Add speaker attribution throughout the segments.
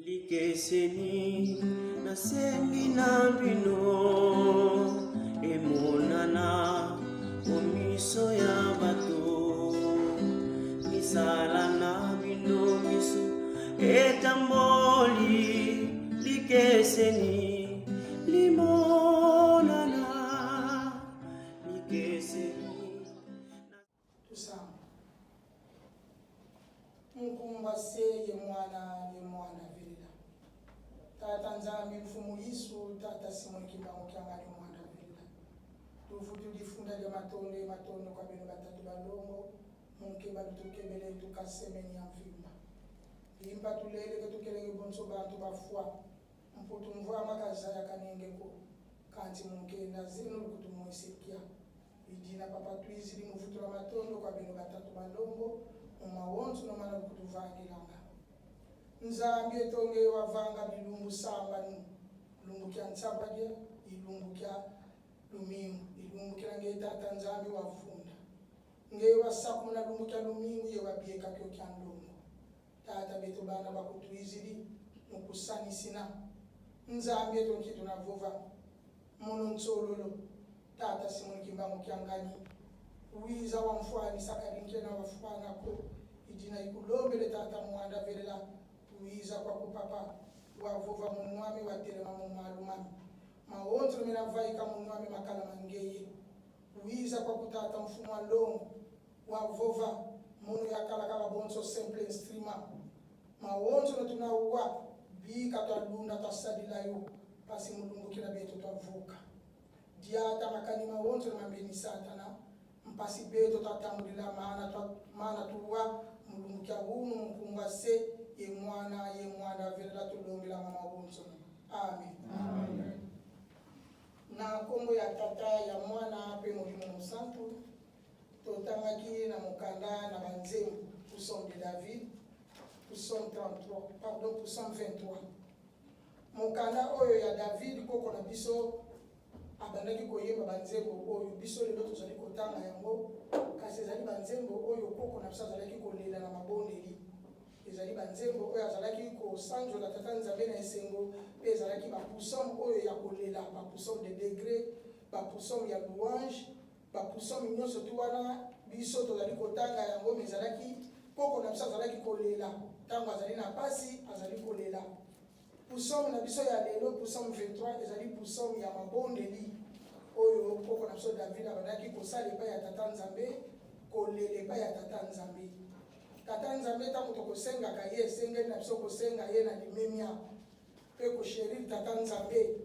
Speaker 1: Likeseni na sembi na bino emonana omiso ya bato misala na bino miso etamboli likeseni limonana likeseni
Speaker 2: tusama mkumba seye mwana vilila tata nzambi mfumu Yesu tata simoni kibango kyangani mwana vilila tuvutu difunda lya matondo kwa beno batatu balongo munke batukebele tukasemeni ya mfimba limba tulele ketukelenge bonso bantu bafwa mputu mvua makazaya kanengeko kanti munkenda zinu lukutumwesikia idina papa twizili muvutu la matondo kwa beno batatu balongo umawonzu no mana kutuvangilanga nzambi etonge wavanga bilumbu samba lumbu kya ntsapajya ilumbu kya lumingu ilumbu kya ngetata nzambi wavunda nge wasaku na lumbu kya lumingu ye wabieka kyo kya ndongo tata beto bana bakutwizili mukusanisina nzambi etonge tunavova mono nsololo tata simoni kimbango kya ngani wiza wa mfwani sakarinkena wafwana ko idina ikulombele tata mwanda velela wiza kwa kupapa wavova munwami waterema mumalumami maonzo mina vaika munwami makala mangeye wiza kwa kutata mfumo alongo wavova munu yakala kala bonso simple streamer maonzo na tunauwa bika talunda tasadilayo pasi mulungu kila beto twavuka diata makani maonzo na mambeni satana mpasi beto tatamulila maana tuwa mulungu kya hunu mkunga se ye mwana velela tulombela mama bonso amen amen na kombo ya tata ya mwana pe mulimo musantu totangaki na mukanda na banzembo Psaume de David Psaume 33 pardon Psaume 23 mukanda oyo ya David koko na biso abandaki koyemba banzembo oyo biso lelo tozali kotanga yango kasi ezali banzembo oyo koko na biso azalaki kolela na mabondeli ezali banzembo oyo azalaki kosanzola tata nzambe na esengo mpe ezalaki bapusome oyo ya kolela bapusome de degré bapusome ya louange bapusome nyonso tu wana biso tozali kotanga yango me ezalaki koko na biso azalaki kolela ntango azali na pasi azali kolela pusome na biso ya lelo Psaume 23 ezali pusome ya mabondeli oyo koko na biso David abandaki kosala epai ya tata nzambe kolela epai ya tata nzambe tata nzambe ntango tokosengaka ye esengeli na biso kosenga ye na limemia mpe kosheriri tata nzambe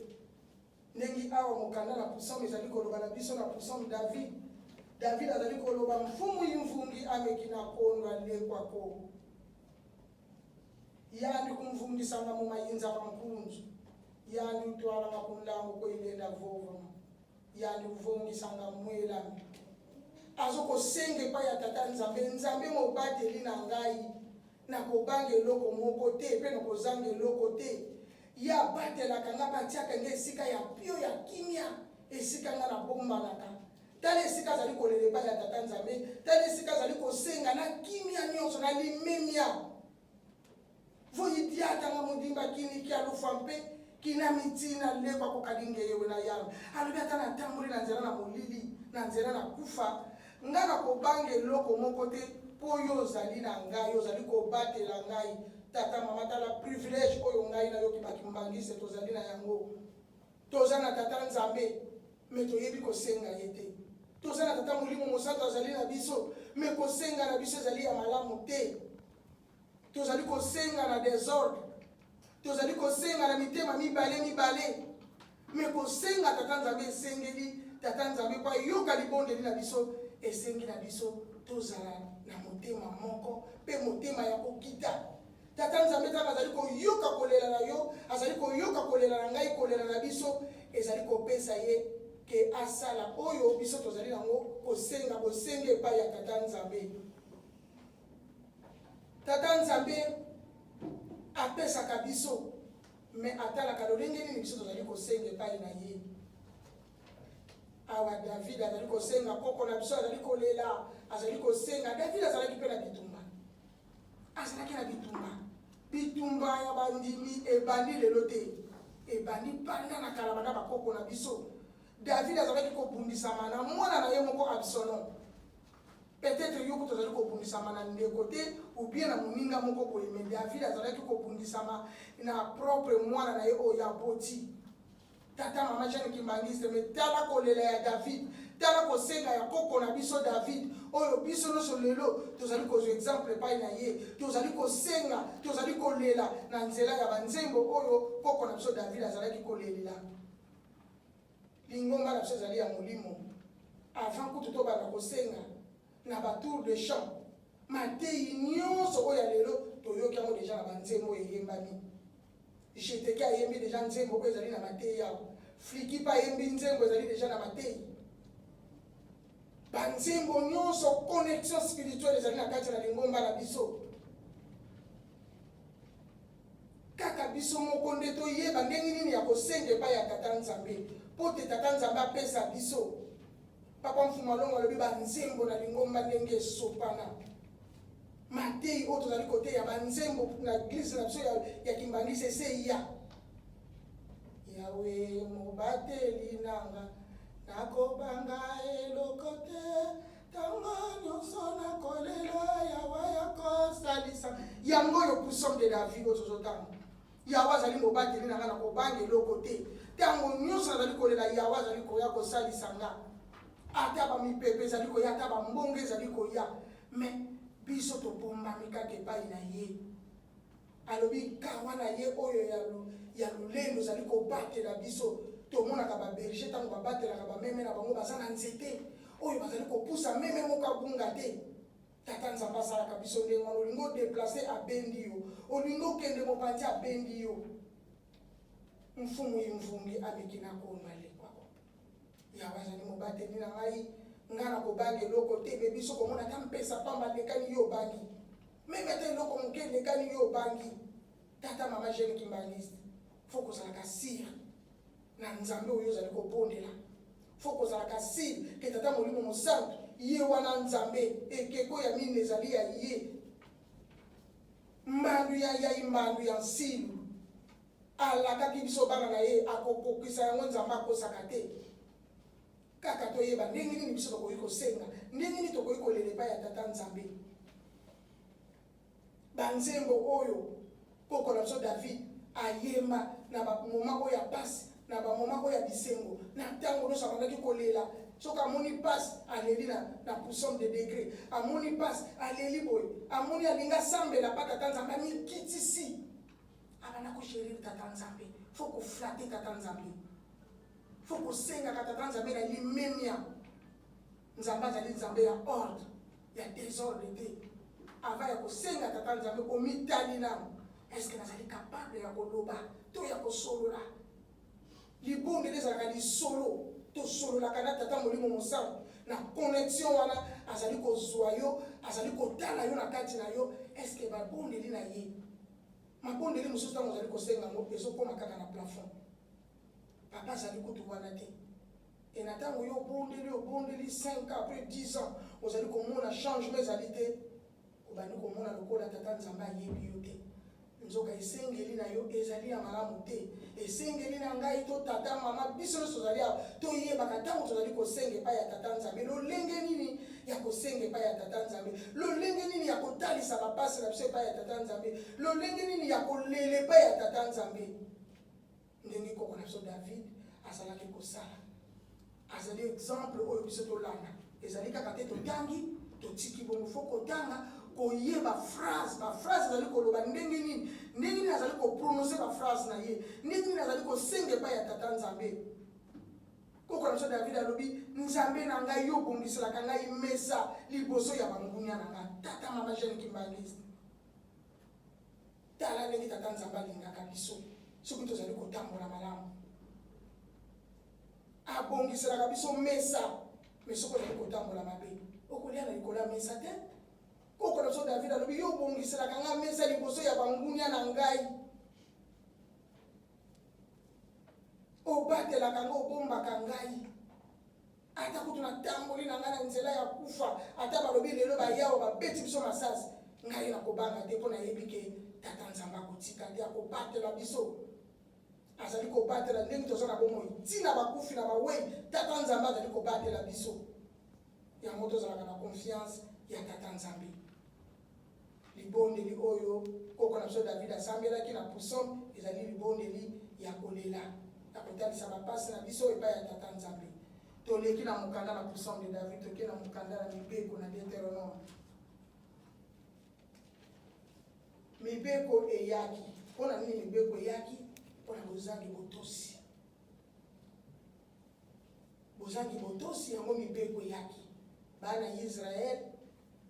Speaker 2: ndenge awa mokanda na Psaume ezali koloba na biso na Psaume David azali koloba mfumu imvungi ameki na kondo alekwako yandi kumvungisanga mu mayinza pankunzu yandi utwala makundango koilenda vova yandi uvungisanga mwelami azokosenge pa ya tata nzambe mobateli na ngai na kobange eloko moko te pe na kozanga eloko te ya batelaka nga batiaka nge esika ya pio ya kimia esika nga na bombanaka tala esika azali kolela epai ya tata nzambe tala esika azali kosenga na kimia nyonso na limemia voyidiatanga modimba kini kia lufa mpe kina mitina lekwa kokalinge yewe na yalo alobi ata na tambuli na nzela na molili na nzela na kufa nga na kobange eloko moko te po yo ozali na ngai ozali kobatela ngai tata mama tala privilege oyo ngai na yo kibakimbangise tozali na yango toza na tata nzambe me toyebi kosenga ye te toza na tata molimo mosantu azali na biso me kosenga na biso ezali ya malamu te tozali kosenga na désordre tozali kosenga na mitema mibale me kosenga tata nzambe esengeli tata nzambe kwa yoka libondeli na biso esengi na biso tozala na motema moko pe motema ya kokita tata nzambe tata azali koyoka kolela na yo azali koyoka kolela na ngai kolela na biso ezali kopesa ye ke asala oyo biso tozali nango kosenga bosenge epai ya tata nzambe tata nzambe apesaka biso me atalaka lolenge nini biso tozali kosenga epai na ye awa David azali kosenga koko na biso azali kolela azali kosenga David azalaki mpe na bitumba azalaki na bitumba bitumba ya bandimi ebandi lelo te ebandi banda na kala bana bakoko na biso. David azalaki kobundisama na mwana na ye moko Absalom. Peut-être yo kutozali kobundisama na ndeko te ou bien na moninga moko boye, mais David azalaki kobundisama na propre mwana na ye oyo aboti. Tata mama Jeanne Kimbangiste, mais tala kolela ya David, tala kosenga ya koko na biso David oyo biso no solelo tozali kozwa exemple pa na ye, tozali kosenga, tozali kolela na nzela ya banzembo oyo koko na biso David azalaki kolelela. Lingomba na biso ezali ya molimo avant kutu to bana kosenga na batour de champ matei nyonso oyo ya lelo toyoki yango deja na banzembo eyembami. Jeteki ayembi deja nzembo oyo ezali na matei yao, Fliki pa ayembi nzembo ezali deja na matei. Banzembo nyonso connexion spirituelle ezali na kati na lingomba na biso. Kaka biso moko nde toyeba ndenge nini ya kosenga epai ya Tata Nzambe po te Tata Nzambe apesa biso. Papa Mfumu Alongo alobi banzembo na lingomba ndenge esopana. Matei oyo tozali kote ya banzembo na église na biso ya Kimbangisi eseya. Yawe mobateli nanga nakobanga eloko te tango nyonso nakolela yawe yakosalisa. Yango yo puissance de David oyo tozotanga. Yawe azali mobateli nanga nakobanga eloko te tango nyonso nazali kolela yawe azali koya kosalisa nga. Ata ba mipepe ezali koya, ata ba mbongo ezali koya, mais biso tobombami kaka epai na ye. Alobi kawa na ye oyo ya lulendo ezali kobatela biso. Tomonaka baberger ntango babatelaka bameme na bango baza na nzete oyo bazali kopusa meme moko abunga te. Tata Nzambe asalaka biso ndenge wana. Olingi odeplace abendi yo, olingi okende mopanzi abendi yo. Mfumu yimvungi ameki na konwa lekwa. Yawe azali mobateli na ngai nga na kobanga eloko te, me biso komona ta mpesa pamba lekani yo bangi. Meme ata eloko moke lekani yo bangi. Tata mama Jeanne Kimbangiste, faut kozalaka sire na Nzambe oyo ozali kobondela. Faut kozalaka sire ke Tata Molimo Mosantu ye wana Nzambe ekeko ya mine ezali ya ye. Mbandu ya imbandu ya nsilu alakaki biso bana na ye akokokisa yango Nzambe akosaka te. Kaka toyeba ndenge nini biso tokoki kosenga, ndenge nini tokoki kolela epai ya Tata Nzambe. Banzembo oyo koko na biso David ayemba na bamoma oyo ya pasi, na bamoma oyo ya bisengo, na ntango nyonso abandaki kolela. Soki amoni pasi aleli na poussant de degré, amoni pasi aleli boye, amoni alinga sambela pa Tata Nzambe amikitisi. Abana koshérir Tata Nzambe, faut koflatter Tata Nzambe. Faut kosenga Tata Nzambe na limemia. Nzambe azali Nzambe ya ordre, ya désordre te. Avant ya kosenga Tata Nzambe komitali na est-ce que nazali capable ya koloba to ya kosolola. Libonde ezalaka lisolo to solola kana Tata Molimo Mosantu na connexion wana azali kozwa yo, azali kotala yo na kati na yo. Est-ce que babondeli na ye mabondeli mosusu ntango ozali kosenga ngo ezokoma kaka na plafond. Papa azali kutu wana te. Et na ntango yo obondeli 5 ans après 10 ans ozali komona changement ezali te. Obani komona lokola Tata Nzambe ayebi yo te. Nzoka esengeli na yo ezali ya malamu te. Esengeli na ngai to tata mama biso nyonso tozali awa toyebaka ntango tozali kosenga epai ya Tata Nzambe lolenge nini ya kosenga epai ya Tata Nzambe, lolenge nini ya kotalisa bapasi na biso epai ya Tata Nzambe, lolenge nini ya kolela epai ya Tata Nzambe. Ndenge koko na biso David azalaki kosala, azali exemple oyo biso tolanda. Ezali kaka te totangi totiki bongo, fo kotanga koyeba phrase, ba phrase ezali koloba ndenge nini azali koprononcer ba phrase na ye, ndenge nini azali kosenga epai ya Tata Nzambe. Koko na biso David alobi Nzambe na ngai yo bongiselaka ngai mesa liboso ya bangunia na ngai. Tata mama Jeanne Kimbangiste, tala ndenge Tata Nzambe alingaka biso soki tozali kotambola malamu. Abongiselaka biso mesa, mais soki tozali kotambola mabe okolia na likolo ya mesa te. Koko na biso David alobi yo bongiselaka ngai mesa liboso ya bangunia na ngai. Obatelaka ngai, obombaka ngai. Ata kutu na tamboli na ngai na nzela ya kufa, ata balobi lelo bayawo babeti biso masasi, ngai na kobanga te mpo nayebi ke Tata Nzambe kotikali ya kobatela biso azali kobatela ndenge tozana bomoi tina bakufi na bawei tata nzambe azali kobatela biso yango tozalaka na confiance ya tata nzambe libondeli oyo koko na biso David asambelaki na psaume ezali libondeli ya kolela ya kotalisa bapasi na biso epai ya tata nzambe toleki na mokanda na psaume de David toke na mokanda na mibeko na Deutéronome mibeko eyaki mpona nini mibeko eyaki mpona bozangi botosi yango mibeko eyaki bana ya Israel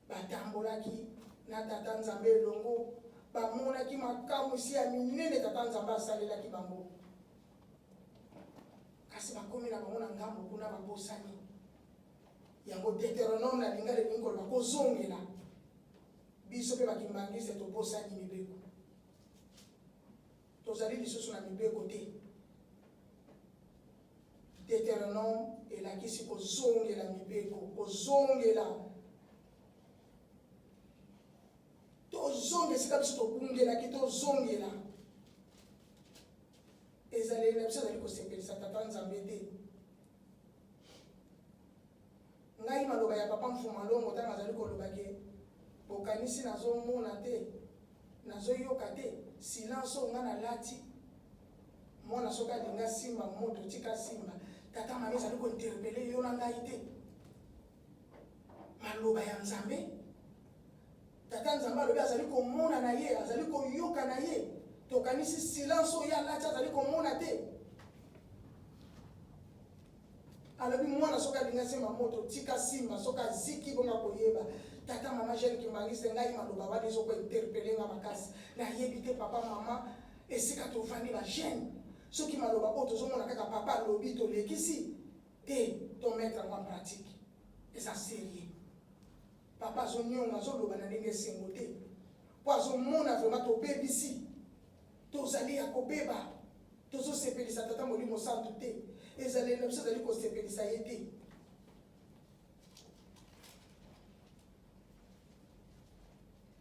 Speaker 2: batambolaki na tata nzambe elongo bamonaki makamwisi ya minene tata nzambe asalelaki bango kasi bakomi na bango na ngambo kuna babosani yango Deutéronome na lingala elingi koloba kozongela biso mpe bakimbangise tobosani mibeko tozali lisusu na mibeko te Deutéronome elakisi kozongela mibeko kozongela tozonge esika biso tobungelaki tozongela ezaleli na biso azali kosepelisa tata nzambe te ngai maloba ya papa mfuma longo ntango azali kolobake bokanisi nazomona te nazoyoka te silence onga nalati mwana soki alinga simba moto tika simba tata mami ezali kointerpele yo na ngai te maloba ya nzambe tata nzambe alobi azali komona na ye azali koyoka na ye tokanisi silence oyo alati azali komona te alobi mwana soki alinga simba moto tika simba soki aziki bonga koyeba tata mama jeune kimbangise ngai maloba wana ezokointerpele nga makasi nayebi te papa mama esika tovandi bajeune soki maloba oyo tozomona kaka papa alobi tolekisi te tomettre yango en pratique eza sérieux papa azonyonga azoloba na ndenge esengo te po azomona vraimen tobebisi tozali ya kobeba tozosepelisa tata molimo santu te ezaleli na biso azali kosepelisa ye te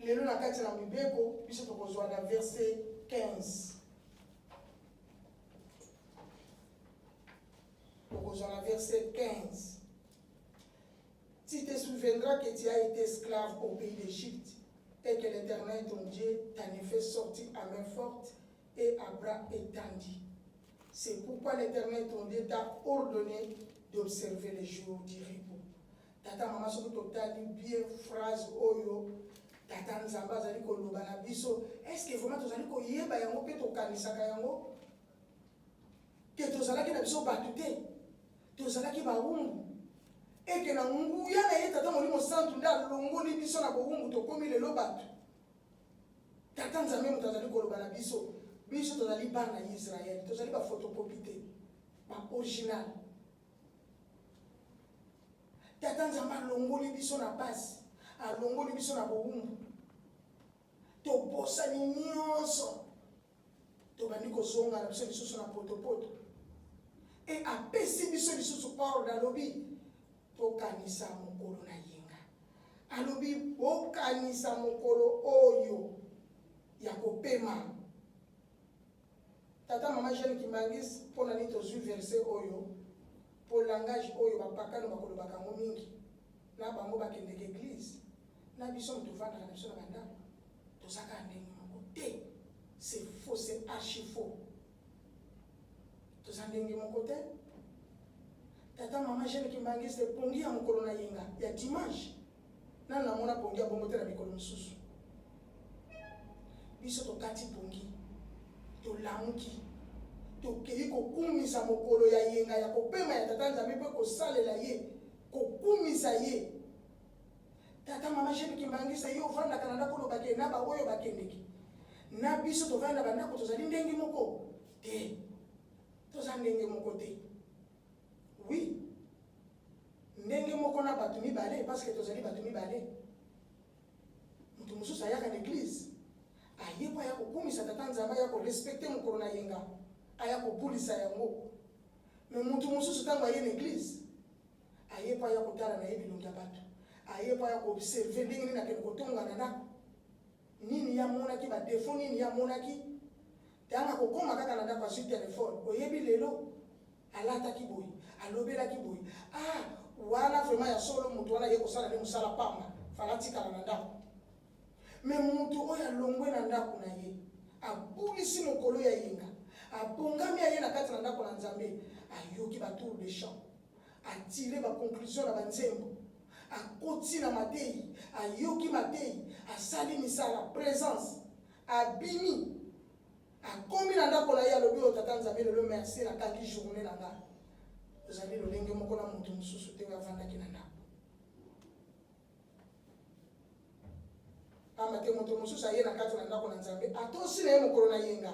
Speaker 2: lelo na kati na mibeko biso tokozwa na verset 15 tokozwa na verset 15 tu te souviendras que tu as été esclave au pays d'Égypte et que l'Éternel ton Dieu t'en a fait sortir à main forte et à bras étendus. C'est pourquoi l'Éternel ton Dieu t'a ordonné d'observer les jours du repos. Tata mama soki totali bien phrase oyo tata nzambe azali koloba na biso est-ce que vraiment tozali koyeba yango mpe tokanisaka yango ke tozalaki na biso bato te tozalaki bawumbu eke na nguya na ye tata molimo santu nde alongoli biso na bowumbu tokomi lelo bato tata nzambe moto azali koloba na biso biso tozali bana ya Israel tozali bafotokopi te baoriginal tata nzambe alongoli biso na pasi alongoli biso na bowumbu tobosani nyonso tobandi kozonga na biso lisusu na potopoto e apesi biso lisusu parole alobi tokanisa mokolo na yenga alobi bokanisa mokolo oyo ya kopema tata mama jeune kimbangisi mpona nini tozwi verset oyo po langage oyo bapakano bakolobaka yango mingi na bango bakendeka église na biso moto ovandaka na biso na bandako tozaka ndenge moko te c'est faux c'est archi faux toza ndenge moko te tata mama jeune kimbangisi epongi ya mokolo na yenga ya dimanche nana namona pongi ya bongo te na mikolo mosusu biso tokati pongi tolamuki tokei kokumisa mokolo ya yenga ya kopema ya tata nzambe mpe kosalela ye kokumisa ye tata mama jeune kimbangisa ye ovandaka na ndako olobake na baoyo bakendeki na biso tovanda bandako tozali ndenge moko te toza ndenge moko te oui ndenge moko na bato mibale parce que tozali bato mibale moto mosusu ayaka na église aye po aya kokumisa tata nzambe aya korespecte mokolo na yenga aya kobulisa yango me moto mosusu ntango aye na église aye po aya kotala na ye bilongi ya bato aye po aya koobserve ndenge nini akende kotonga na ndako nini ya monaki ba défaut nini ya monaki tanga kokoma kaka na ndako sur téléphone oyebi lelo alataki boyi alobelaki boyi wana vraiment ya solo mutu wana ye kosala ne musala pamba falatikala na ndako me mutu oyo alongwe na ndako na ye abulisi mokolo ya yenga abongami aye na kati na ndako na Nzambe ayoki ba tour de champ atire ba conclusion na banzembo akoti na matei ayoki matei asali misala présence abimi akomi na ndako na ye alobi o tata Nzambe lelo merci na kangi journée na nga ozali lolenge moko na mutu mosusu te oyo avandaki na ndako amate moto mosusu aye na kati na ndako na Nzambe atosi na ye mokolo na yenga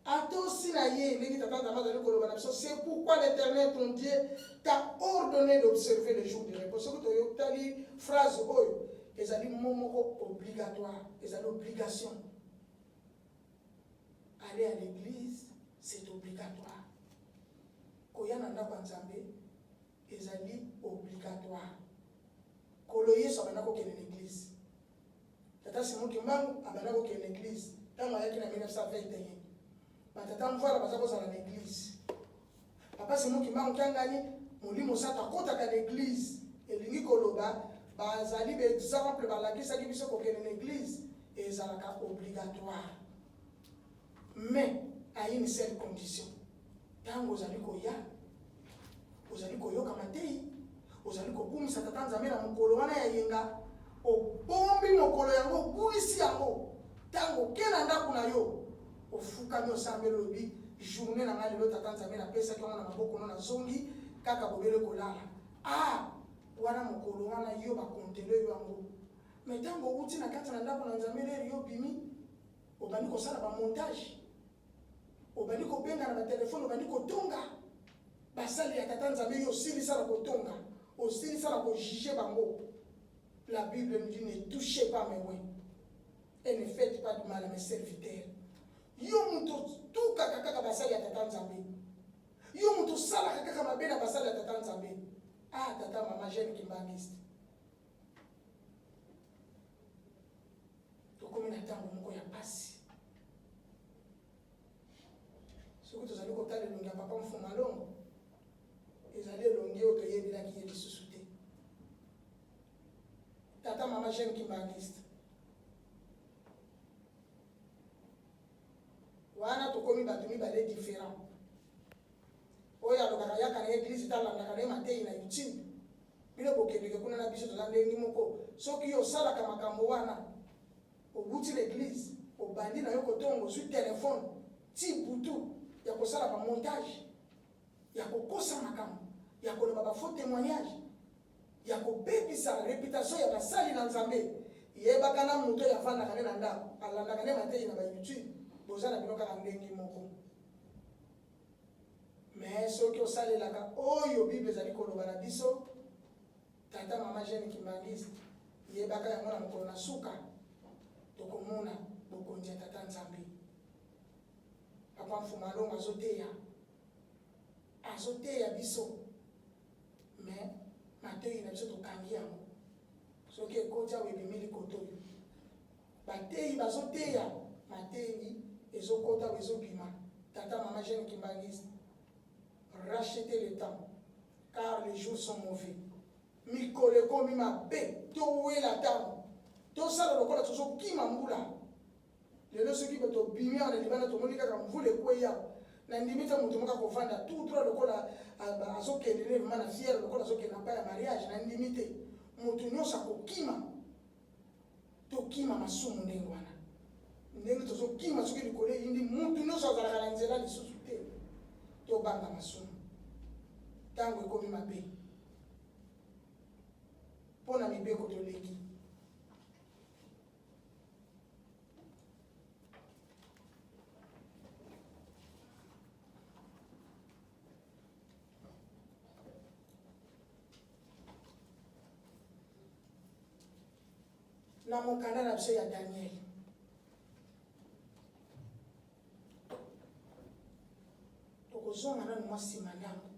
Speaker 2: atosi na ye ndenge tata Nzambe azali koloba na biso c'est pourquoi l'Éternel ton Dieu t'a ordonné d'observer le jour de repos soki toyokitali phrase oyo ezali momoko obligatoire ezali obligation. Aller à l'église c'est obligatoire koya na ndako ya Nzambe ezali obligatoire kolo Yesu abanda kokende na église tata Simon Kimbangu abanda kokende na église ntango ayaki na 1921 batata mvwala baza kozala na église papa Simon Kimbangu kiangani molimo sata akotaka na église elingi koloba bazali baexemple balakisaki biso kokende na église ezalaka obligatoire mais à une seule condition ntango ozali koyoka matei ozali kobumisa tata Nzambe na mokolo wana ya yenga obombi mokolo yango obulisi yango ntango oke na ndako na yo ofukami osambeli olobi journée na ngai lelo tata Nzambe napesaki yango na maboko no nazongi kaka bobele kolala wana mokolo wana yo bakontele yo yango mais ntango outi na kati na ndako na Nzambe leri yo bimi obandi kosala bamontage obandi kobenga na batelefone obandi kotonga basali ya tata Nzambe yo osilisa na kotonga osilisa na kojuge bango. La Bible nous dit ne touchez pas mes mains et ne faites pas de mal à mes serviteurs. Yo mutu tout kaka basali ya tata Nzambe yo mutu sala kaka mabena basali ya tata Nzambe tata mama jeune kimbangiste tokomi na ntango moko ya pasi soki tozali kotala elongi ya papa Mfuma Longo ezali elongi oyo toyebelaki ye lisusu te tata mama jeune kimbangiste wana tokomi bato mibale différent oyo alobaka yaka na église talandaka na ye matei na YouTube bino bokendeke kuna na biso toza ndenge moko soki yo osalaka makambo wana obuti l'église obandi na yo kotonga ozwi telefone ti butu ya kosala bamontage ya kokosa makambo ya koloba bafaux témoignage ya kobebisa réputation ya basali na Nzambe yebaka na moto oyo avandaka ne na ndako alandaka ne matei na baYouTube boza na bino kaka ndenge moko. Mais soki osalelaka oyo Bible ezali koloba na biso tata mama jeune kimbangiste yebaka yango na mokolo na suka tokomona bokonzi ya tata Nzambe. Papa Mfuma Longo azoteya biso mais matei na biso tokangi yango soki ekoti awo ebimeli kotoyo batei bazoteya matei ezokota awo ezobima. Tata mama jeune kimbangiste racheter le temps car les jours sont mauvais. Mikole komi mabe towela ntango tosala lokola tozokima mbula lelo soki bato bimi na libanda tomoni kaka mvula ekweya na ndimi te moto moka kovanda tout droit lokola azokende vraiment na fier lokola azokende na ya mariage na ndimi te moto nyonso akokima tokima masumu ndenge wana ndenge tozokima soki likolo eyindi moto nyonso azalaka na nzela lisusu te tobanga masumu ntango ekomi mabe mpo na mibeko toleki. Na mokanda na biso ya Daniel tokozonga nanu mwa nsima ntango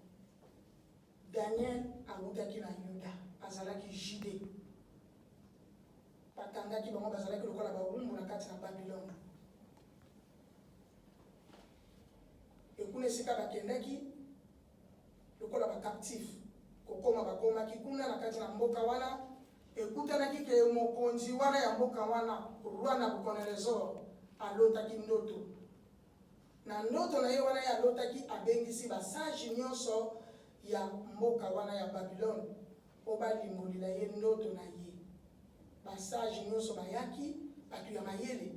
Speaker 2: Daniel awutaki na Yuda azalaki Jude akangaki bango bazalaki lokola bawumbu na kati na Babylone. Ekuna esika bakendaki lokola bacaptif kokoma bakomaki kuna na kati na mboka wana ekutanaki ke mokonzi wana ya mboka wana roi Nabucodonosor alotaki ndoto. Na ndoto na ye wana ya alotaki abengisi basage nyonso ya mboka wana ya Babylone po balimbolila ye ndoto na ye. Basage nyonso bayaki batu ya mayele.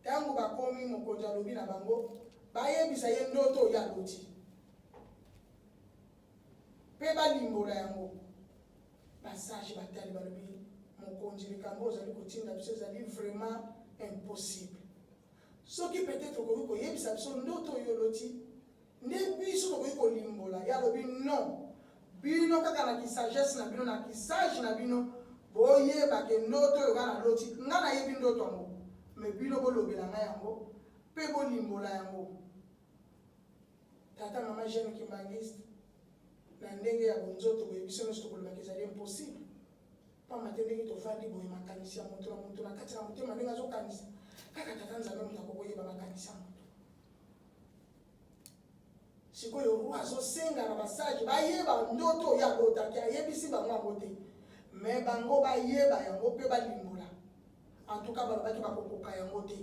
Speaker 2: Tangu bakomi mokonzi alobi na bango bayebisa ye ndoto ya loti. Pe balimbola yango. Basage batali balobi mokonzi likambo ozali kotinda biso ezali vraiment impossible. Soki peut-être okoki koyebisa biso ndoto oyo loti nde biso tokoki kolimbola ya lobi non. Bino kaka na kisagesse na bino na kisage na bino boyeba ke ndoto oyo nga na loti nga nayebi ndoto yango me bino bolobela nga yango mpe bolimbola yango. Tata mama Jeanne Kimbangiste na ndenge ya bonzoto boye biso nyonso tokolobaka ezali impossible. Pamba te ndenge tovandi boye makanisi ya moto na moto na kati na motema ndenge azokanisa kaka tata nzambe moto akokoyeba makanisi ya moto. Sikoyo roi azosenga na basage bayeba ndoto ya lotaki ayebisi bango yango te me bango bayeba yango mpe balimbola. En tout cas balobaki bakokoka yango te.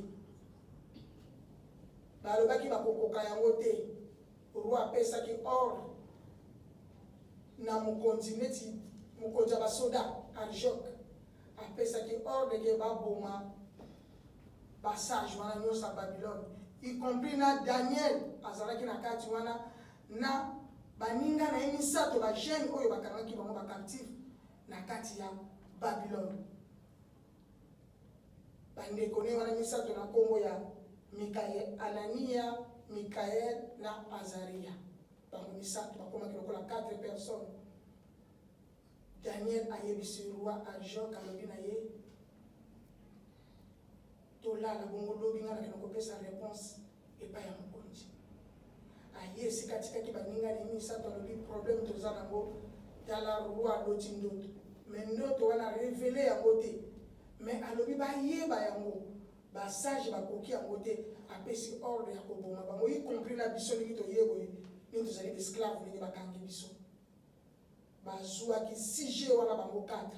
Speaker 2: Balobaki bakokoka yango te. Roi apesaki ordre na mokonzi neti mokonzi ya basoda Arjok apesaki ordre ke baboma basage wana nyonso ya Babylone y compris na Daniel azalaki na kati wana na baninga na ye misato bajene oyo bakangaki bango bacaptif na kati ya Babylone. Bandeko ne wana misato na kombo ya Mikael, Anania, Mikael na Azaria. Bango misato bakomaki lokola 4 personnes. Daniel ayebisi roi Arjok alobi na ye tolala bongo lobi nga na kena kopesa réponse epai ya mokonzi. Aye esika tikaki baninga na ye misato alobi problème toza nango tala roi aloti ndoto me ndoto wana révélé yango te me alobi bayeba yango basage bakoki yango te apesi ordre ya koboma bango y compris na biso ndenge toyeboye ndenge tozali esclave ndenge bakangi biso. Bazwaki 6G wana bango 4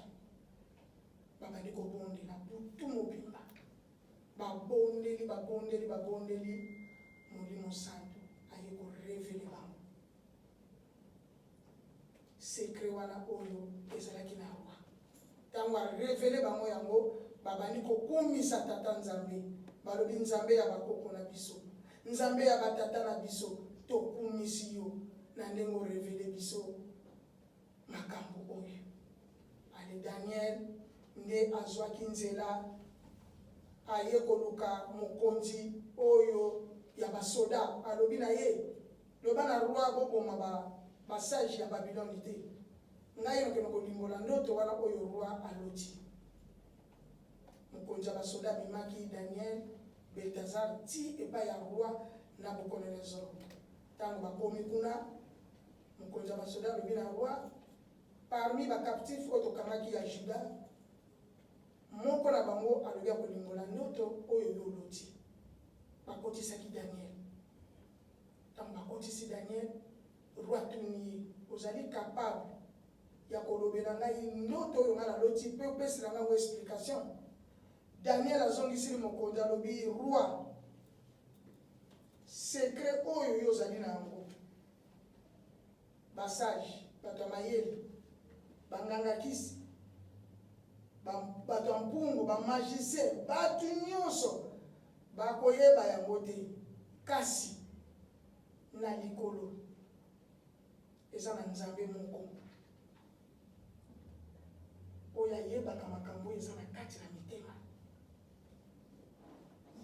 Speaker 2: babandi kobondela butu mobimba babondeli Molimo Santo aye korevele bango secret wana oyo ezalaki na roi. Tango arevele bango yango babandi kokumisa tata nzambe balobi nzambe ya bakoko na biso nzambe ya batata na biso tokumisi yo na ndenge orevele biso makambo oyo. Ale Daniel nde azwaki nzela aye koluka mokonzi oyo ya basoda alobi na ye loba na roi boboma basage ya Babylone te ngai nakena kolimbola ndoto wana oyo roi aloti. Mokonzi ya basoda bimaki Daniel Beltazar ti epai ya roi Nabucodonosor. Tango bakomi kuna mokonzi ya basoda alobi na roi parmi bacaptif oyo tokangaki ya Juda moko na bango alobi ya kolimbola ndoto oyo yo oloti. Bakotisaki Daniel. Tango bakotisi Daniel roi atuni ye ozali capable ya kolobela ngai ndoto oyo nga naloti mpe opesela ngai explication. Daniel azongisili mokonzi alobi roi secret oyo yo ozali na yango basage bato ya mayele banganga kisi bato ya mpungu bamagicien bato nyonso bakoyeba yango te kasi na likolo eza na nzambe moko oyo ayebaka makambo eza na kati na mitema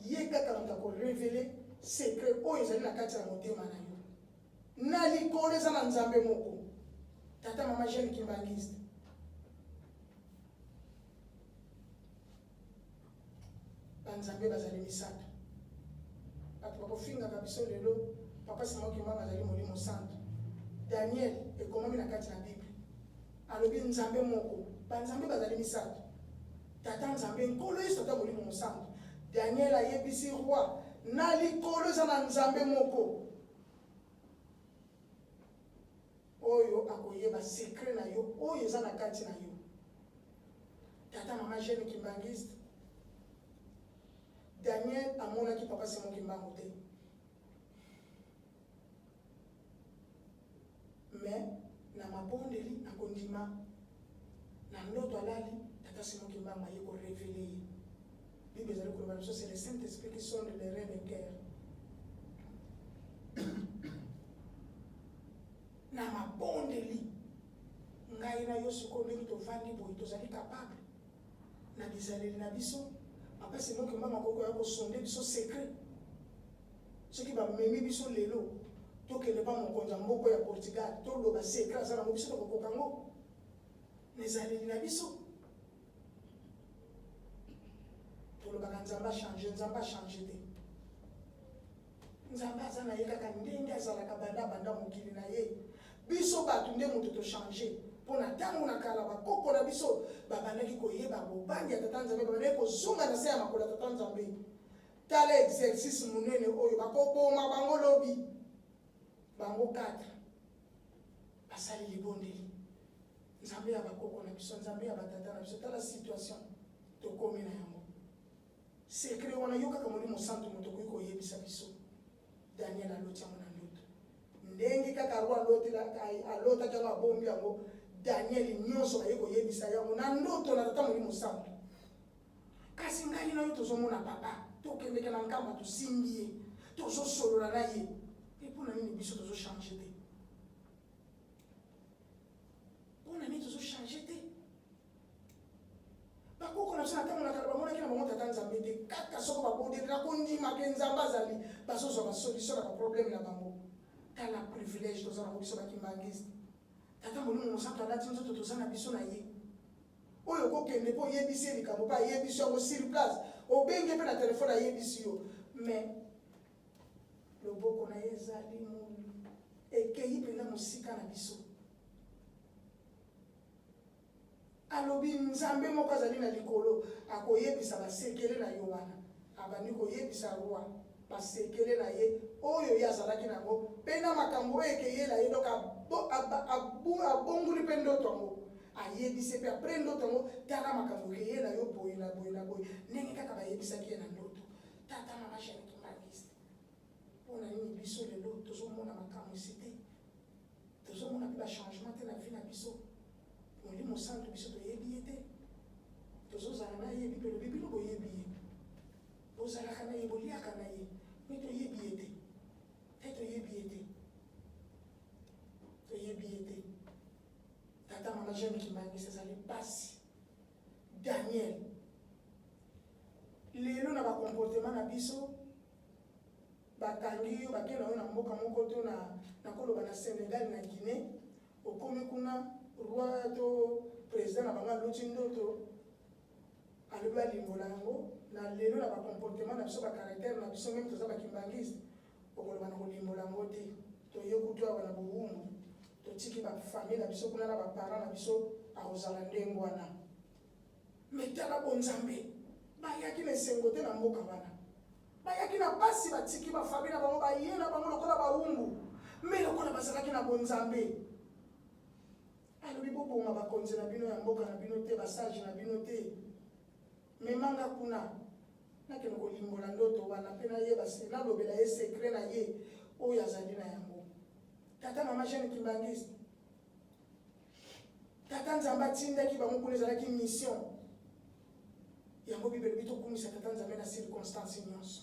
Speaker 2: ye kaka moto akorevele secret oyo ezali na kati na motema na yo na likolo eza na nzambe moko. Tata mama Jeanne Kimbangiste banzambe bazali misato bato bakofingaka biso lelo papa Simon Kimbanga azali Molimo Santo. Daniel ekomami na kati na Bible alobi nzambe moko banzambe bazali misato tata nzambe nkolo yesu tata molimo mosantu Daniel ayebisi roi na likolo eza na nzambe moko oyo akoyeba secret na yo oyo eza na kati na yo. Tata mama jeune kimbangiste Daniel amonaki papa Simon Kimbangu te, mais na mabondeli akondima na ndoto alali tata Simon Kimbangu aye ko révéler. Bible ezali koloba biso c'est le Saint-Esprit qui sonde les reins de cœur. Na mabondeli ngai na yo siko ndenge tovandi boye tozali capable na bizaleli na biso papa Simon Kimbangu akokoya kosonde biso secret soki bamemi biso lelo tokende pa mokonzi ya mboka ya Portugal toloba secret aza nango biso tokokoka ngo na ezaleli na biso tolobaka nzambe achange te. Nzambe aza na ye kaka ndenge azalaka banda mokili na ye biso bato nde moto tochange mpona ntango na kala bakoko na biso babandaki koyeba bobangi ya tata nzambe babandaki kozonga na se ya makolo ya tata nzambe. Tala exercice monene oyo bakoboma bango lobi bango 4 basali libondeli nzambe ya bakoko na biso nzambe ya batata na biso. Tala situation tokomi na yango secret wana yo kaka molimo santu moto koyi koyebisa biso. Daniel aloti yango na ndoto ndenge kaka roi alotaki yango abombi yango Daniel nyonso aye koyebisa yango na ndoto na tata molimo santu. Kasi ngai na yo tozomona papa tokendeke na nkamba tosimbi ye tozosolola na ye mpona nini biso tozochange te? Mpona nini tozochange te? Bakoko na biso na ntango na kala bamonaki na bango tata nzambe te kaka soko babondeli nakondimaka nzambe azali bazozwa basolution na baproblème na bango. Tala privilège toza nango biso bakimbangiste tata molimo mosantu alati nzoto toza na biso na ye oyo kokende mpo oyebisi likambo mpo ayebisi yango sur place obenge mpe na telefone ayebisi yo mais loboko na ye ezali molu ekei mpenza mosika na biso. Alobi nzambe moko azali na likolo akoyebisa basekele na yo wana abandi koyebisa roi basekele na ye oyo ye azalaki nango mpe na makambo oyo ekeyela ye donc abonguli mpe ndoto yango ayebise mpe apres ndoto yango tala makambo ekeyela yo boye na boye na boye ndenge kaka bayebisaki ye na ndoto. Tata mama jeune kimbangiste mpona nini biso lelo tozomona makambo esi te tozomona mpe bachangement te na vie na biso molimo santu biso toyebi ye te tozozala na ye bibelo bibilo boyebi ye bozalaka na ye boliaka na ye me toyebi ye te toyebi ye te. Tata mama jeune kimbangiste ezali pasi. Daniel lelo na bakomportement na biso bakangi yo bakenda yo na mboka moko to na koloba na Sénégal na Guinée okomi kuna roi to président na bango aloti ndoto alobi alimbola yango na lelo na bakomportement na biso bakaraktere na biso meme toza bakimbangiste okoloba na kolimbola yango te toyekutu awa na bowumbu totiki bafamille na biso kuna na baparent na biso akozala ndenge wana. Metala bonzambe bayaki na esengo te na mboka wana bayaki na pasi batiki bafamille na bango baye na bango lokola bawumbu me lokola bazalaki na bonzambe alobi boboma bakonzi na bino ya mboka na bino te basage na bino te memanga kuna nakende kolimbola ndoto wana mpe nayeba nalobela ye secret na ye oyo azali na yango. Tata mama jeune kimbangiste tata nzambe atindaki bango kuna ezalaki mission yango bibelo bitokumisa tata nzambe na circonstance nyonso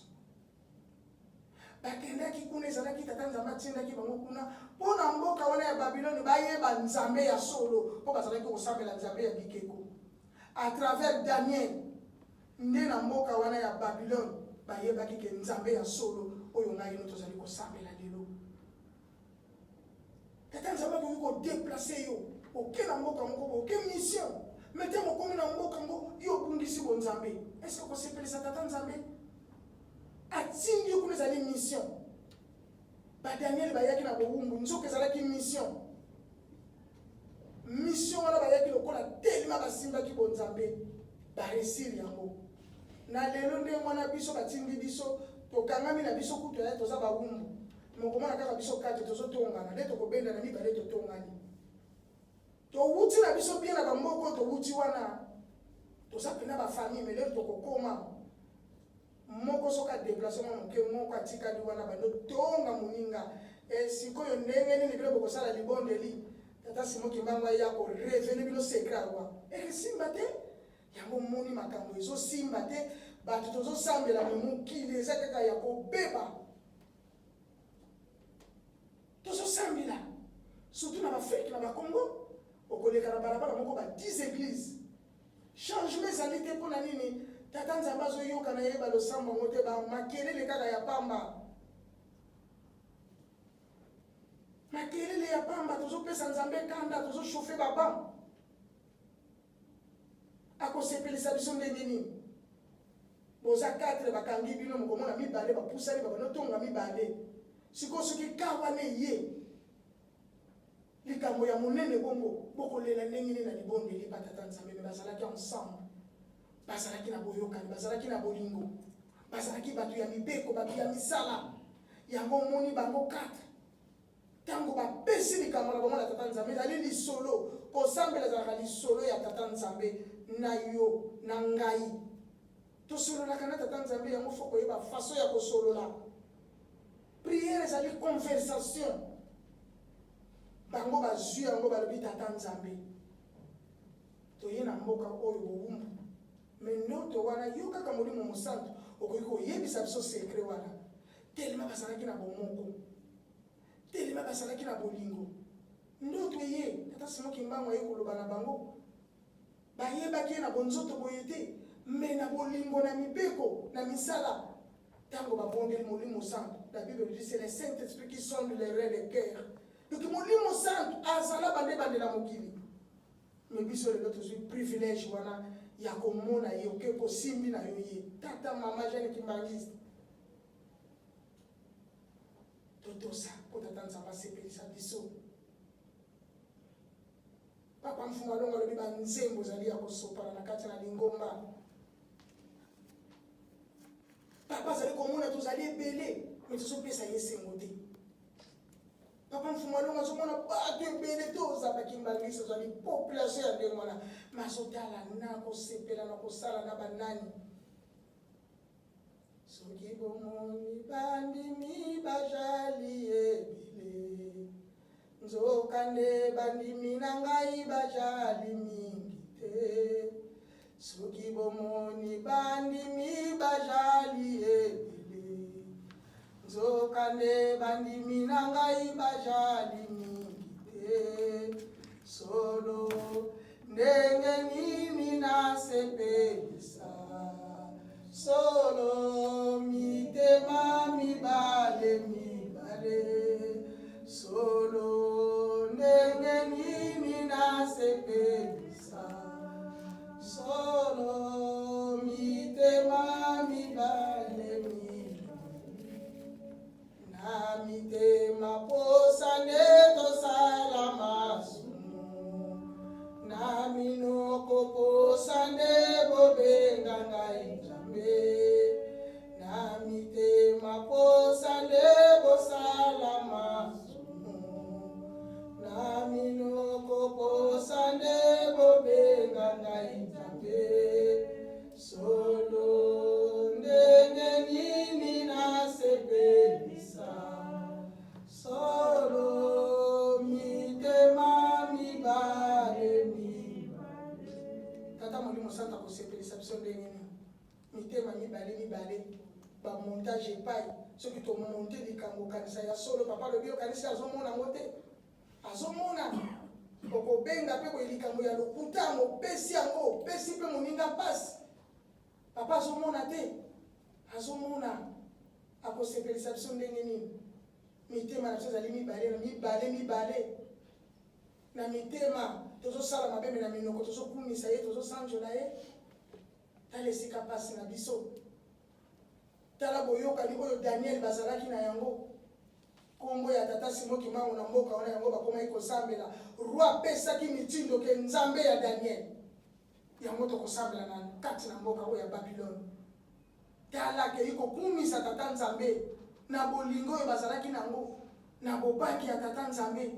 Speaker 2: bakendaki kuna ezalaki tata nzambe atindaki bango kuna mpona mboka wana ya Babiloni bayeba nzambe ya solo mpo bazalaki kosambela nzambe ya bikeko à travers Daniel nde na mboka wana ya Babiloni bayebaki ke nzambe ya solo oyo ngai no tozali kosambela lelo. Tata nzambe akoki kodeplace yo oke na mboka moko oke mission mais te mokomi na mboka ngo yo obungisi bonzambe est-ce que kosepelisa tata nzambe atindi yo kuna ezali mission. Badaniel bayaki na bowumbu nzoka ezalaki mission wana bayaki lokola telema basimbaki bonzambe baresili yango na lelo nde mwana biso batindi biso tokangami na biso kutu ya toza bawumbu mokomona kaka biso kate tozotongana nde tokobenda na mibale totongani towuti na biso bien na bamboko towuti wana toza pena bafamille me lelo tokokoma moko soka déplacement moke moko atikali wana bando tonga moninga sikoyo ndenge nini bilo bokosala libondeli tata Simon Kimbangu ya ko revele bilo secret wa simba te yango moni makambo ezo simba te bato tozosambela mokili eza kaka ya kobeba tozosambela surtout na bafrike na bakongo okoleka na balabala moko ba 10 églises changement ezali te mpo na nini tata nzambe azoyoka na yeba losambo yango te bamakelele kaka ya pamba makelele ya pamba tozopesa nzambe kanda tozoshofe baba akosepelisa biso ndenge nini boza 4 bakangi bino mokomona mibale bapusani babanotonga mibale sikoyo soki kawana ye likambo ya monene bongo bokolela ndenge nini na libondeli batata nzambe me bazalaki ensemble bazalaki na boyokani bazalaki na bolingo bazalaki bato ya mibeko bato ya misala yango moni bango 4 tango bapesi likambo na bango na tata nzambe ezali lisolo kosambela ezalaka lisolo ya tata nzambe na yo na ngai tosololaka na tata nzambe yango fo koyeba faso ya kosolola priere ezali conversation bango bazwi yango balobi tata nzambe toye na mboka oyo bowumbu me ndoto wana yo kaka molimo mosantu okoki koyebisa biso sekre wana telema bazalaki na bomoko telema bazalaki na bolingo ndoto ye tata Simon Kimbangu aye koloba na bango bayebaki ye na bonzoto boye te me na bolingo na mibeko na misala tango babondeli molimo santu la Bible dit c'est les Saint-Esprit qui sont les reins de cœur donc molimo santu azala bande la mokili me biso lelo tozwi privilège wana ya komona ye oke kosimbi na yo ye tata mama Jeanne Kimbangiste totosa po tata nzambe asepelisa biso papa mfunga longo alobi banzembo ezali ya kosopana na kati na lingomba papa azali komona tozali ebele me tozopesa ye esengo te papa mfunga longo azomona bato ebele tozala Kimbangiste ozali population ya ndenge wana mazotala na kosepela na kosala na banani soki bomoni bandimi bajali ebele nzokande bandimi na ngai bajali mingi te soki bomoni bandimi bajali ebele nzokande bandimi na ngai bajali mingi te solo ndenge nini nasepelisa solo mitema mibale solo ndenge nini nasepelisa solo mitema mibale na mitema posa nde tosala masumu na minoko posa nde bobenga ngai na mitema posa nde bosala masumu na minoko posa nde bobenga ngai nzambe solo ndenge nini nasepelisa solo mitema mibale tata molimo santu akosepelisa biso ndenge nini mitema mibale bamontage epai soki tomonte likambo kanisa ya solo papa lobi okanisi azomona yango te azomona okobenga mpe boye likambo ya lokuta mopesi yango opesi mpe moninga mpasi papa azomona te azomona akosepelisa biso ndenge nini mitema na biso ezali mibale na mitema tozosala mabeme na minoko tozokumisa ye tozosanjola ye tala esika mpasi na biso tala boyokani oyo Daniel bazalaki na yango kombo ya tata Simon Kimbangu na mboka wana yango bakomaki kosambela roi apesaki mitindo ke nzambe ya Daniel yango tokosambela na kati na mboka oyo ya Babylone. Tala ke iko kumisa tata Nzambe na bolingo oyo bazalaki nango na bobaki ya tata Nzambe.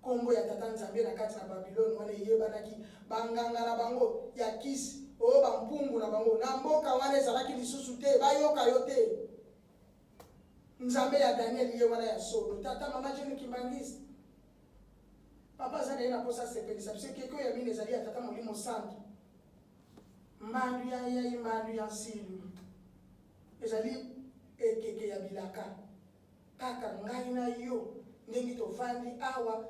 Speaker 2: Kombo ya tata Nzambe na kati na Babylone wana yebanaki banganga na bango ya kisi oyo bampungu na bango na mboka wana ezalaki lisusu te bayoka yo te. Nzambe ya Daniel ye wana ya solo tata mama Jeni Kimbangisi papa zana ina posa sepelisa parce que keko ya mine ezali ya tata Molimo Santo mbandu ya yai mbandu ya nsilu ezali ekeke ya bilaka kaka ngai na yo ndenge tovandi awa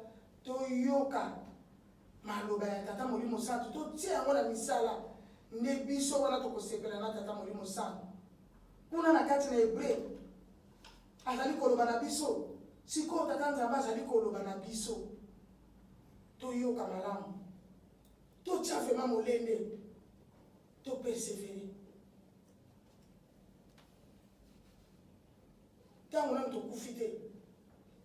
Speaker 2: toyoka maloba ya tata Molimo Santo totia yango na misala nde biso wana tokosepela na tata Molimo Santo kuna na kati na Hebreu azali koloba na biso siko tata Nzambe azali koloba na biso toyoka malamu totia vraiment molende to persévérer tango nanu tokufi te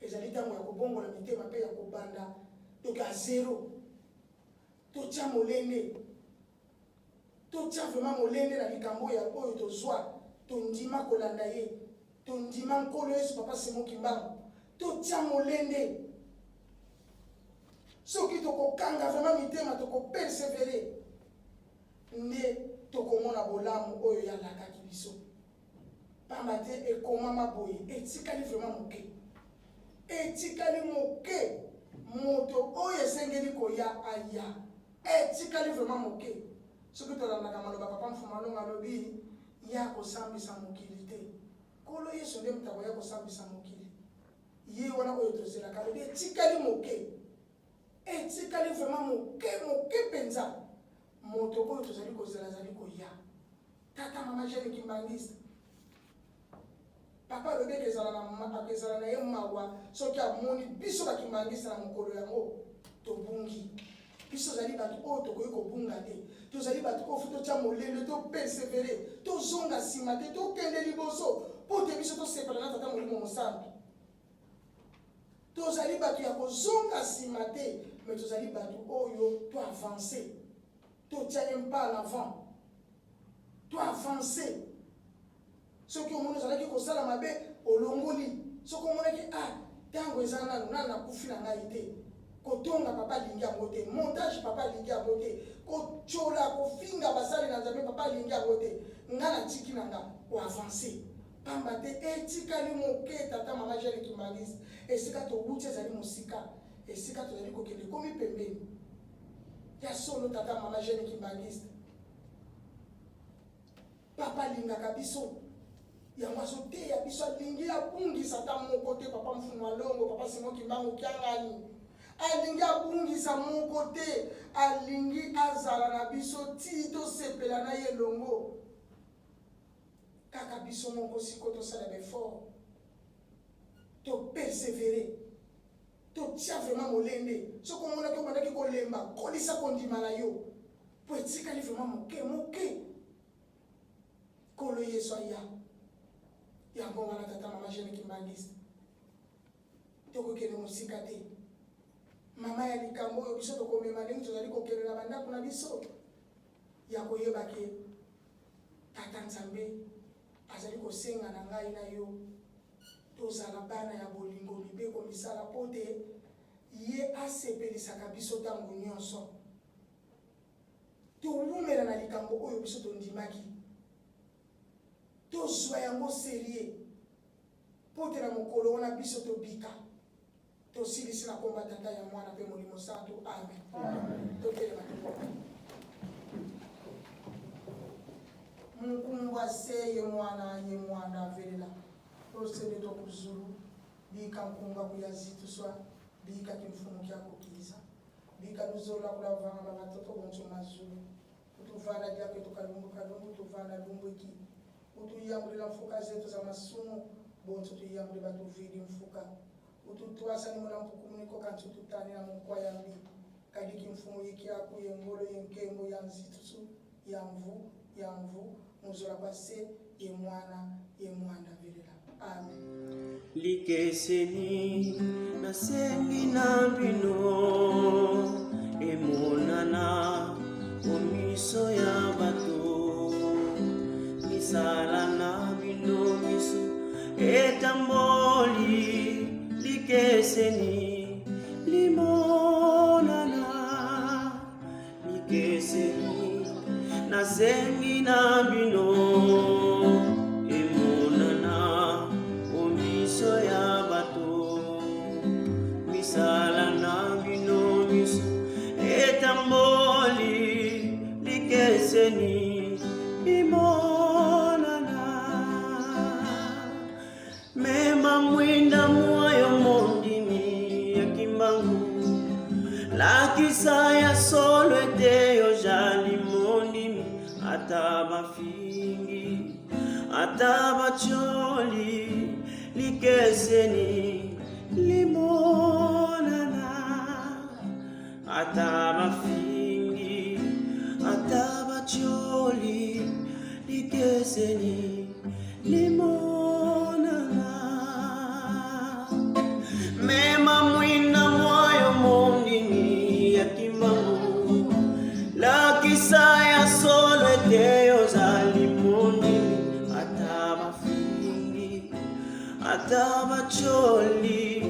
Speaker 2: ezali tango ya kobongola mitema mpe ya kobanda toka zero totia molende totia vraiment molende na likambo ya oyo tozwa tondima kolanda ye tondima nkolo Yesu papa Simon Kimbangu totia molende soki tokokanga vraiment mitema tokopersévérer nde tokomona bolamu oyo yalakaki biso pamba te ekomama boye etikali vraiment moke etikali moke moto oyo esengeli koya aya etikali vraiment moke soki tolandaka maloba papa Mfumalonga alobi ya kosambisa mokili te kolo Yesu nde mutako ya kosambisa mokili ye wana oyo tozelaka alobi etikali moke etikali vraiment moke penza moto oyo tozali kozela azali koya tata mama Jeni Kimbangisi papa alobi ezala na ye mawa soki amoni biso bakimbangisi na mokolo yango tobungi biso zali bato oyo tokoki kobunga te tozali bato oyo totia molende topersévérer tozonga nsima te tokende liboso mpo te biso tosepela na tata Molimo Mosantu tozali bato ya kozonga nsima te mais tozali bato oyo toavancer totia un pas en avant toavancer soki omoni ozalaki kosala mabe olongoli soki omonaki ntango eza nanu nakufi na ngai te kotonga papa alingi yango te montage papa alingi yango te kochola kofinga basali na Nzambe papa alingi yango te nga na tiki na nga oavancer pamba te etikali moke tata mama Jeni Kimbangisi esika towuti ezali mosika esika tozali kokende komi pembeni ya solo tata mama Jeni Kimbangisi papa alingaka biso yango azoteya biso alingi abungisa ta moko te papa Mfumalongo papa Simon Kimbangu Kiangani alingi abungisa moko te alingi azala na biso ti tosepela na ye longo kaka biso moko siko tosala befort topersévérer totia vraiment molende soki omonaki obandaki kolemba kolisa kondima na yo po etikali vraiment moke kolo Yesu aya yango wana tata mama Jeni Kimbangisi tokokende mosika te mama ya likambo oyo biso tokomema ndenge tozali kokende na bandako na biso ya koyeba ke tata Nzambe azali kosenga na ngai na yo tozala bana ya bolingo mibeko misala po te ye asepelisaka biso ntango nyonso towumela na likambo oyo biso tondimaki tozwa yango serie po te na mokolo wana biso tobika tosilisi na komba tata ya mwana mpe Molimo Santo amen totelema Mungu aseye mwana ye mwana avelela tosele tokuzulu bika nkunga kuyazitu swa bika kimfumu kyako kiza bika nuzola kulavanga batoto bonso mazulu utuvana dyake tukalumbu tuvana lumbwiki utuyambulila mfuka zetu za masumu bonso tuyambule batuvidi mfuka ututwasa ni mwana mpukumuniko kanti ututani na mkwa yambi kadiki mfumu yiki yako yengolo yenkembo ya nzitusu yamvu muzola base ye mwana velela amen
Speaker 1: likeseni nasengi na bino emonana omiso ya bato misala na bino miso etamboli likeseni limonana likeseni nasengi na bino emonana omiso ya bato misala na bino miso etamboli likeseni limonana mema mwinda moyo mondimi ya kimbangu lakisa ya solo eteyo jali mondimi ata bafingi ata bacholi likeseni limonana ata bafingi ata bacholi likeseni limonana mema mwina moyo mondini ya kimbangu lakisa ya solo eteyo zali mondini ata bafingi ata bacholi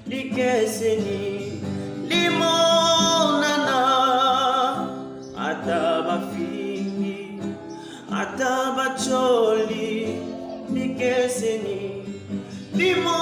Speaker 1: likeseni limonana ata bafingi ata bacholi likeseni limonana